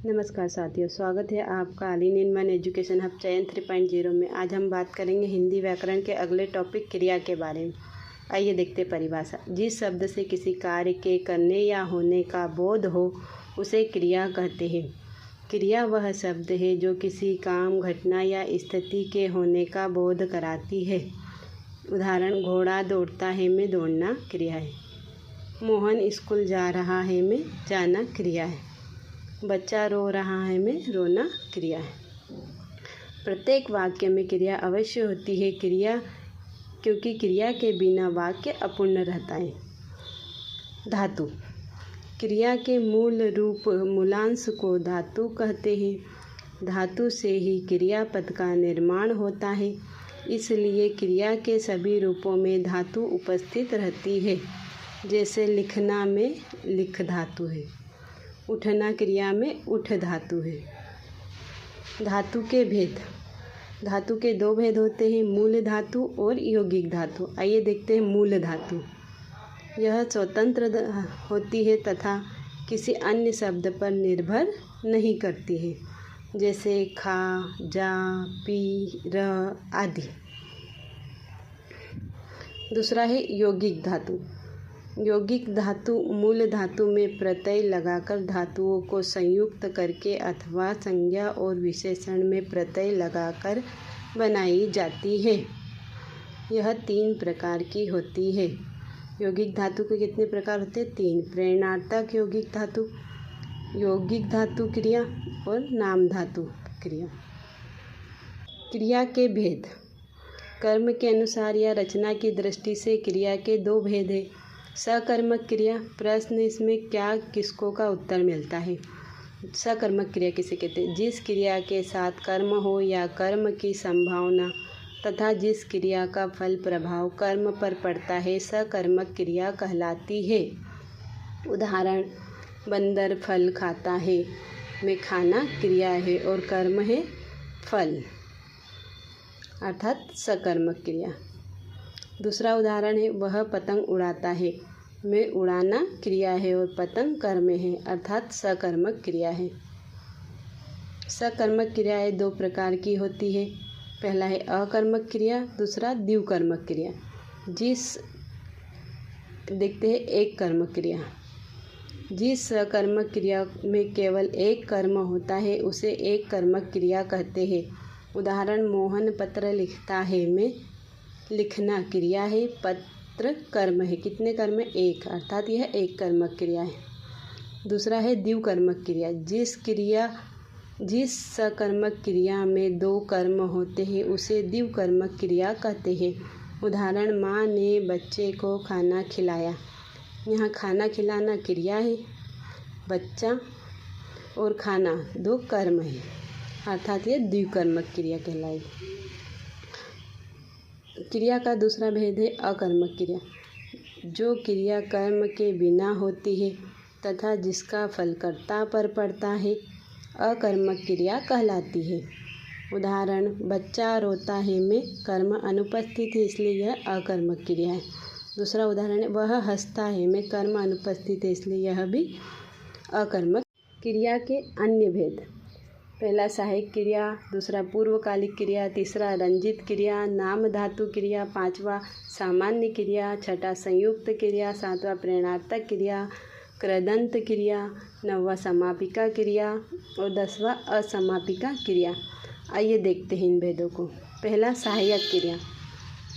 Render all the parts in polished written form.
नमस्कार साथियों, स्वागत है आपका आलिन इन मन एजुकेशन हब चयन 3.0 में। आज हम बात करेंगे हिंदी व्याकरण के अगले टॉपिक क्रिया के बारे में। आइए देखते परिभाषा। जिस शब्द से किसी कार्य के करने या होने का बोध हो उसे क्रिया कहते हैं। क्रिया वह शब्द है जो किसी काम, घटना या स्थिति के होने का बोध कराती है। उदाहरण, घोड़ा दौड़ता है में दौड़ना क्रिया है। मोहन स्कूल जा रहा है में जाना क्रिया है। बच्चा रो रहा है में रोना क्रिया है। प्रत्येक वाक्य में क्रिया अवश्य होती है क्योंकि क्रिया के बिना वाक्य अपूर्ण रहता है। धातु। क्रिया के मूल रूप मूलांश को धातु कहते हैं। धातु से ही क्रियापद का निर्माण होता है, इसलिए क्रिया के सभी रूपों में धातु उपस्थित रहती है। जैसे लिखना में लिख धातु है, उठना क्रिया में उठ धातु है। धातु के भेद। धातु के दो भेद होते हैं, मूल धातु और यौगिक धातु। आइए देखते हैं मूल धातु। यह स्वतंत्र होती है तथा किसी अन्य शब्द पर निर्भर नहीं करती है, जैसे खा, जा, पी, रह आदि। दूसरा है यौगिक धातु। यौगिक धातु मूल धातु में प्रत्यय लगाकर धातुओं को संयुक्त करके अथवा संज्ञा और विशेषण में प्रत्यय लगाकर बनाई जाती है। यह 3 प्रकार की होती है। यौगिक धातु के कितने प्रकार होते हैं? 3। प्रेरणार्थक यौगिक धातु, यौगिक धातु क्रिया और नाम धातु क्रिया। क्रिया के भेद। कर्म के अनुसार या रचना की दृष्टि से क्रिया के 2 भेद हैं। सकर्मक क्रिया। प्रश्न इसमें क्या किसको का उत्तर मिलता है। सकर्मक क्रिया किसे कहते हैं? जिस क्रिया के साथ कर्म हो या कर्म की संभावना तथा जिस क्रिया का फल प्रभाव कर्म पर पड़ता है, सकर्मक क्रिया कहलाती है। उदाहरण, बंदर फल खाता है में खाना क्रिया है और कर्म है फल, अर्थात सकर्मक क्रिया। दूसरा उदाहरण है, वह पतंग उड़ाता है में उड़ाना क्रिया है और पतंग कर्म है, अर्थात सकर्मक क्रिया है। सकर्मक क्रियाएं 2 प्रकार की होती है। पहला है अकर्मक क्रिया, दूसरा द्विकर्मक क्रिया। देखते हैं एक कर्मक क्रिया। जिस सकर्मक क्रिया में केवल एक कर्म होता है उसे एक कर्मक क्रिया कहते हैं। उदाहरण, मोहन पत्र लिखता है में लिखना क्रिया है, पत्र कर्म है। कितने कर्म है? 1, अर्थात यह एक कर्मक क्रिया है। दूसरा है द्विकर्मक क्रिया। जिस सकर्मक क्रिया में 2 कर्म होते हैं उसे द्विकर्मक क्रिया कहते हैं। उदाहरण, माँ ने बच्चे को खाना खिलाया। यहाँ खाना खिलाना क्रिया है, बच्चा और खाना 2 कर्म है, अर्थात यह द्विकर्मक क्रिया कहलाएगी। क्रिया का दूसरा भेद है अकर्मक क्रिया। जो क्रिया कर्म के बिना होती है तथा जिसका फल कर्ता पर पड़ता है, अकर्मक क्रिया कहलाती है। उदाहरण, बच्चा रोता है में कर्म अनुपस्थित है, इसलिए यह अकर्मक क्रिया है। दूसरा उदाहरण है, वह हंसता है में कर्म अनुपस्थित है, इसलिए यह भी अकर्मक। क्रिया के अन्य भेद। पहला सहायक क्रिया, दूसरा पूर्वकालिक क्रिया, तीसरा रंजित क्रिया, नाम धातु क्रिया, 5वां सामान्य क्रिया, 6वां संयुक्त क्रिया, 7वां प्रेरणार्थक क्रिया, कृदंत क्रिया, 9वां समापिका क्रिया और 10वां असमापिका क्रिया। आइए देखते हैं इन भेदों को। पहला सहायक क्रिया।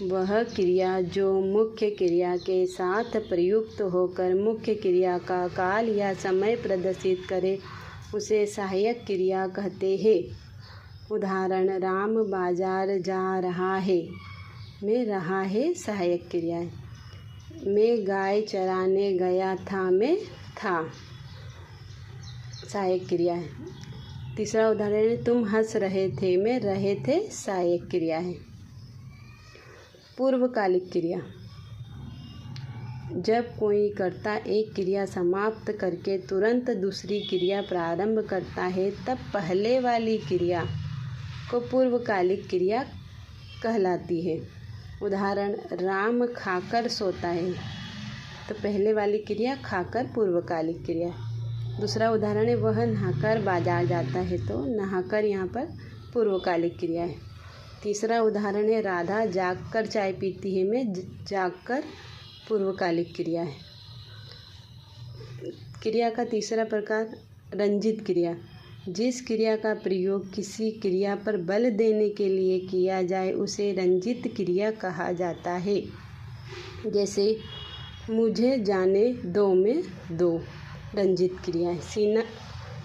वह क्रिया जो मुख्य क्रिया के साथ प्रयुक्त होकर मुख्य क्रिया का काल या समय प्रदर्शित करे उसे सहायक क्रिया कहते हैं। उदाहरण, राम बाजार जा रहा है में रहा है सहायक क्रिया है। मैं गाय चराने गया था में था सहायक क्रिया है। तीसरा उदाहरण, तुम हंस रहे थे में रहे थे सहायक क्रिया है। पूर्वकालिक क्रिया। जब कोई कर्ता एक क्रिया समाप्त करके तुरंत दूसरी क्रिया प्रारंभ करता है तब पहले वाली क्रिया को पूर्वकालिक क्रिया कहलाती है। उदाहरण, राम खाकर सोता है, तो पहले वाली क्रिया खाकर पूर्वकालिक क्रिया। दूसरा उदाहरण है वह नहाकर बाजार जाता है, तो नहाकर यहाँ पर पूर्वकालिक क्रिया है। तीसरा उदाहरण है राधा जागकर चाय पीती है में जागकर पूर्वकालिक क्रिया है। क्रिया का तीसरा प्रकार रंजित क्रिया। जिस क्रिया का प्रयोग किसी क्रिया पर बल देने के लिए किया जाए उसे रंजित क्रिया कहा जाता है। जैसे मुझे जाने दो में दो रंजित क्रिया है।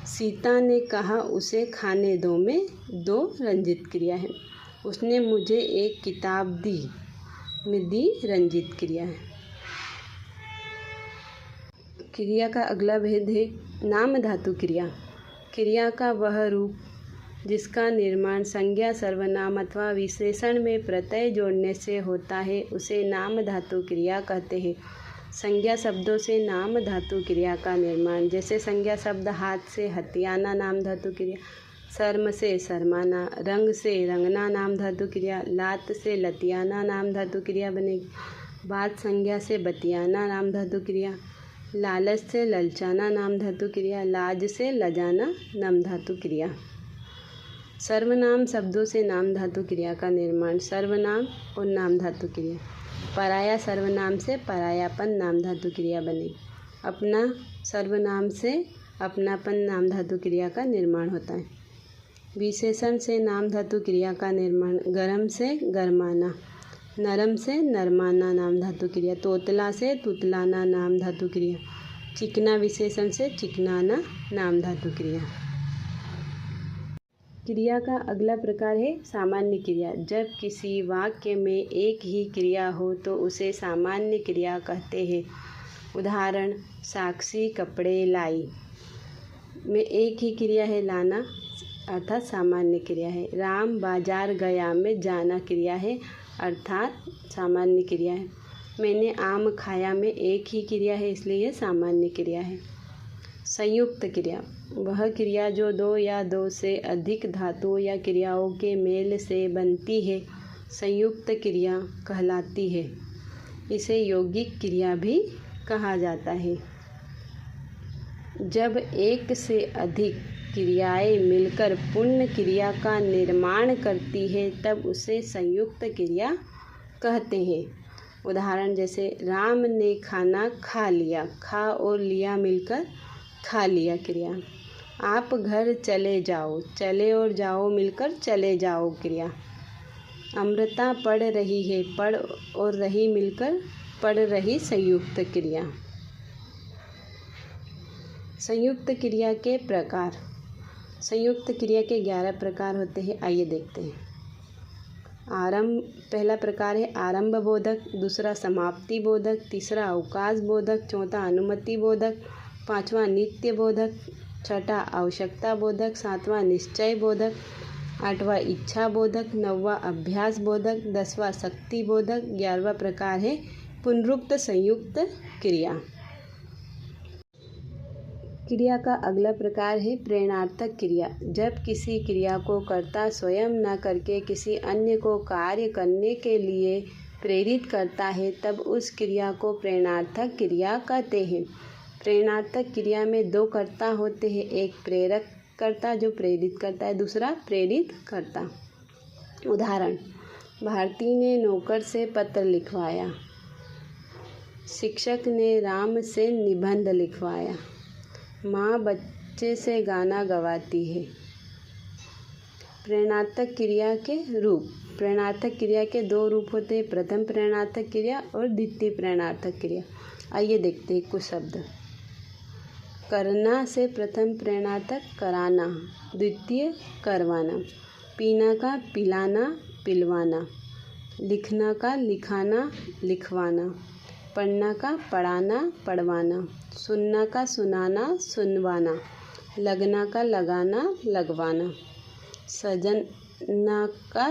सीता ने कहा उसे खाने दो में दो रंजित क्रिया है। उसने मुझे एक किताब दी में दी रंजित क्रिया है। क्रिया का अगला भेद है नाम धातु क्रिया। क्रिया का वह रूप जिसका निर्माण संज्ञा, सर्वनाम अथवा विशेषण में प्रत्यय जोड़ने से होता है उसे नाम धातु क्रिया कहते हैं। संज्ञा शब्दों से नाम धातु क्रिया का निर्माण, जैसे संज्ञा शब्द हाथ से हथियाना नाम धातु क्रिया, शर्म से शर्माना, रंग से रंगना नाम धातु क्रिया, लात से लतियाना नाम धातु क्रिया बनेगी। बात संज्ञा से बतियाना नाम धातु क्रिया, लालच से ललचाना नाम धातु क्रिया, लाज से लजाना नाम धातु क्रिया। सर्वनाम शब्दों से नाम धातु क्रिया का निर्माण, सर्वनाम और नाम धातु क्रिया। पराया सर्वनाम से परायापन नाम धातु क्रिया बनेगी। अपना सर्वनाम से अपनापन नाम धातु क्रिया का निर्माण होता है। विशेषण से नाम धातु क्रिया का निर्माण, गरम से गरमाना, नरम से नरमाना नाम धातु क्रिया, तोतला से तुतलाना नाम धातु क्रिया, चिकना विशेषण से चिकनाना नाम धातु क्रिया। क्रिया का अगला प्रकार है सामान्य क्रिया। जब किसी वाक्य में एक ही क्रिया हो तो उसे सामान्य क्रिया कहते हैं। उदाहरण साक्षी कपड़े लाई में एक ही क्रिया है लाना अर्थात सामान्य क्रिया है। राम बाजार गया में जाना क्रिया है अर्थात सामान्य क्रिया है। मैंने आम खाया में एक ही क्रिया है इसलिए यह सामान्य क्रिया है। संयुक्त क्रिया वह क्रिया जो दो या दो से अधिक धातुओं या क्रियाओं के मेल से बनती है संयुक्त क्रिया कहलाती है। इसे यौगिक क्रिया भी कहा जाता है। जब एक से अधिक क्रियाएं मिलकर पूर्ण क्रिया का निर्माण करती है तब उसे संयुक्त क्रिया कहते हैं। उदाहरण जैसे राम ने खाना खा लिया, खा और लिया मिलकर खा लिया क्रिया। आप घर चले जाओ, चले और जाओ मिलकर चले जाओ क्रिया। अमृता पढ़ रही है, पढ़ और रही मिलकर पढ़ रही संयुक्त क्रिया। संयुक्त क्रिया के प्रकार। संयुक्त क्रिया के 11 प्रकार होते हैं, आइए देखते हैं। पहला प्रकार है आरंभ बोधक, दूसरा समाप्ति बोधक, तीसरा अवकाश बोधक, चौथा अनुमति बोधक, पांचवा नित्य बोधक, छठा आवश्यकता बोधक, सातवां निश्चय बोधक, आठवां इच्छा बोधक, नौवां अभ्यास बोधक, 10वां शक्ति बोधक, 11वां प्रकार है पुनरुक्त संयुक्त क्रिया। क्रिया का अगला प्रकार है प्रेरणार्थक क्रिया। जब किसी क्रिया को कर्ता स्वयं न करके किसी अन्य को कार्य करने के लिए प्रेरित करता है तब उस क्रिया को प्रेरणार्थक क्रिया कहते हैं। प्रेरणार्थक क्रिया में दो कर्ता होते हैं, एक प्रेरक कर्ता जो प्रेरित करता है, दूसरा प्रेरित कर्ता। उदाहरण भारती ने नौकर से पत्र लिखवाया, शिक्षक ने राम से निबंध लिखवाया, माँ बच्चे से गाना गवाती है। प्रेरणार्थक क्रिया के रूप। प्रेरणार्थक क्रिया के दो रूप होते हैं, प्रथम प्रेरणार्थक क्रिया और द्वितीय प्रेरणार्थक क्रिया। आइए देखते हैं कुछ शब्द। करना से प्रथम प्रेरणार्थक कराना, द्वितीय करवाना। पीना का पिलाना पिलवाना, लिखना का लिखाना लिखवाना, पढ़ना का पढ़ाना पढ़वाना, सुनना का सुनाना सुनवाना, लगना का लगाना लगवाना, सजना का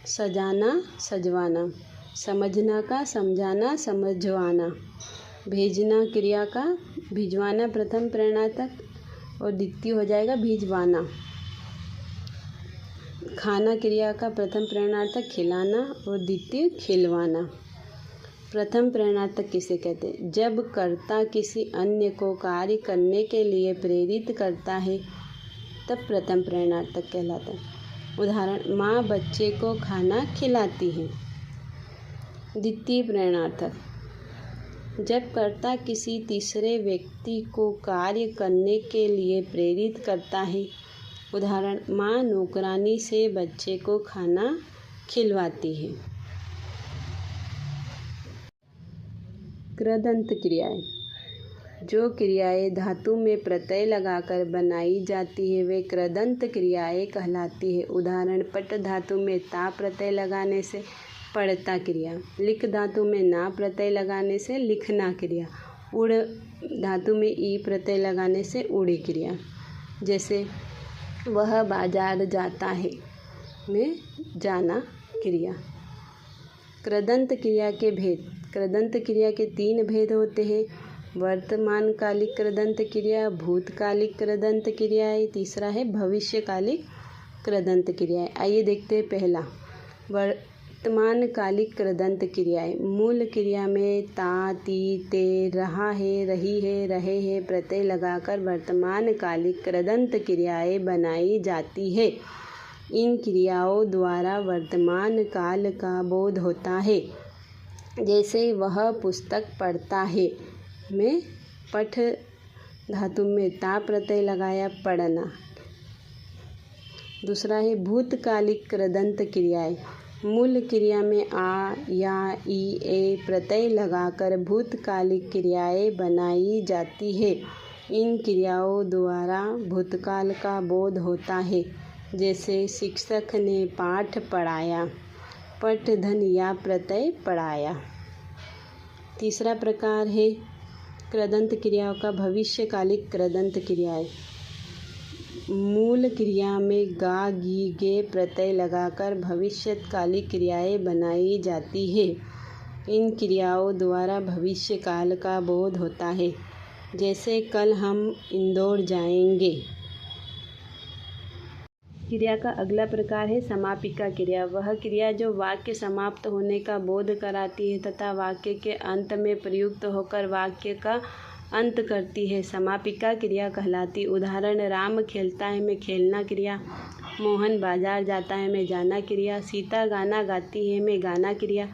सजाना सजवाना, समझना का समझाना समझवाना, भेजना क्रिया का भिजवाना प्रथम प्रेरणार्थक और द्वितीय हो जाएगा भिजवाना। खाना क्रिया का प्रथम प्रेरणार्थक खिलाना और द्वितीय खिलवाना। प्रथम प्रेरणार्थक किसे कहते हैं? जब कर्ता किसी अन्य को कार्य करने के लिए प्रेरित करता है तब प्रथम प्रेरणार्थक कहलाता है। उदाहरण, माँ बच्चे को खाना खिलाती है। द्वितीय प्रेरणार्थक, जब कर्ता किसी तीसरे व्यक्ति को कार्य करने के लिए प्रेरित करता है। उदाहरण, माँ नौकरानी से बच्चे को खाना खिलवाती है। कृदंत क्रियाएं, जो क्रियाएं धातु में प्रत्यय लगाकर बनाई जाती है वे कृदंत क्रियाएं कहलाती है। उदाहरण, पट धातु में ता प्रत्यय लगाने से पड़ता क्रिया, लिख धातु में ना प्रत्यय लगाने से लिखना क्रिया, उड़ धातु में ई प्रत्यय लगाने से उड़ी क्रिया। जैसे वह बाजार जाता है में जाना क्रिया। कृदंत क्रिया के भेद। कृदंत क्रिया के 3 भेद होते हैं। वर्तमान कालिक कृदंत क्रिया, भूतकालिक कृदंत क्रियाएं, तीसरा है भविष्यकालिक कृदंत क्रियाएं। आइए देखते हैं पहला, वर्तमान कालिक कृदंत क्रियाएं। मूल क्रिया में ता, ती, ते, रहा है, रही है, रहे हैं प्रत्यय लगाकर वर्तमान कालिक कृदंत क्रियाएं बनाई जाती है। इन क्रियाओं द्वारा वर्तमान काल का बोध होता है। जैसे वह पुस्तक पढ़ता है में पठ धातु में ता प्रत्यय लगाया पढ़ना। दूसरा है भूतकालिक कृदंत क्रियाएं। मूल क्रिया में आ, या, ई, ए प्रत्यय लगाकर भूतकालिक क्रियाएं बनाई जाती है। इन क्रियाओं द्वारा भूतकाल का बोध होता है। जैसे शिक्षक ने पाठ पढ़ाया, पठ धन या प्रत्यय पढ़ाया। तीसरा प्रकार है कृदंत क्रियाओं का भविष्यकालिक कृदंत क्रियाएं। मूल क्रिया में गा, गी, गे प्रत्यय लगाकर भविष्यकालिक क्रियाएं बनाई जाती है। इन क्रियाओं द्वारा भविष्यकाल का बोध होता है। जैसे कल हम इंदौर जाएंगे। क्रिया का अगला प्रकार है समापिका क्रिया। वह क्रिया जो वाक्य समाप्त होने का बोध कराती है तथा वाक्य के अंत में प्रयुक्त होकर वाक्य का अंत करती है, समापिका क्रिया कहलाती। उदाहरण, राम खेलता है में खेलना क्रिया, मोहन बाजार जाता है में जाना क्रिया, सीता गाना गाती है में गाना क्रिया,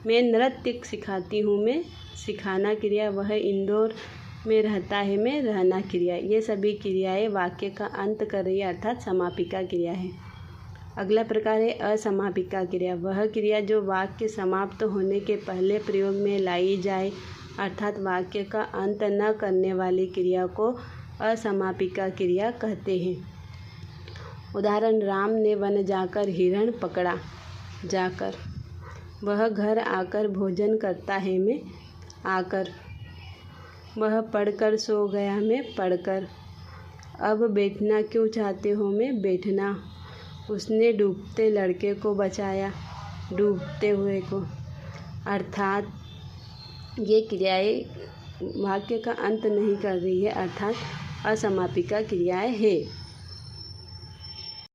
मैं नृत्य सिखाती हूँ में सिखाना क्रिया, वह इंदौर में रहता है में रहना क्रिया। ये सभी क्रियाएं वाक्य का अंत कर रही है अर्थात समापिका क्रिया है। अगला प्रकार है असमापिका क्रिया। वह क्रिया जो वाक्य समाप्त होने के पहले प्रयोग में लाई जाए अर्थात वाक्य का अंत न करने वाली क्रिया को असमापिका क्रिया कहते हैं। उदाहरण, राम ने वन जाकर हिरण पकड़ा, जाकर, वह घर आकर भोजन करता है में आकर, वह पढ़कर सो गया में पढ़कर, अब बैठना क्यों चाहते हो में बैठना, उसने डूबते लड़के को बचाया, डूबते हुए को। अर्थात ये क्रियाएं वाक्य का अंत नहीं कर रही है अर्थात असमापिका क्रियाएं है।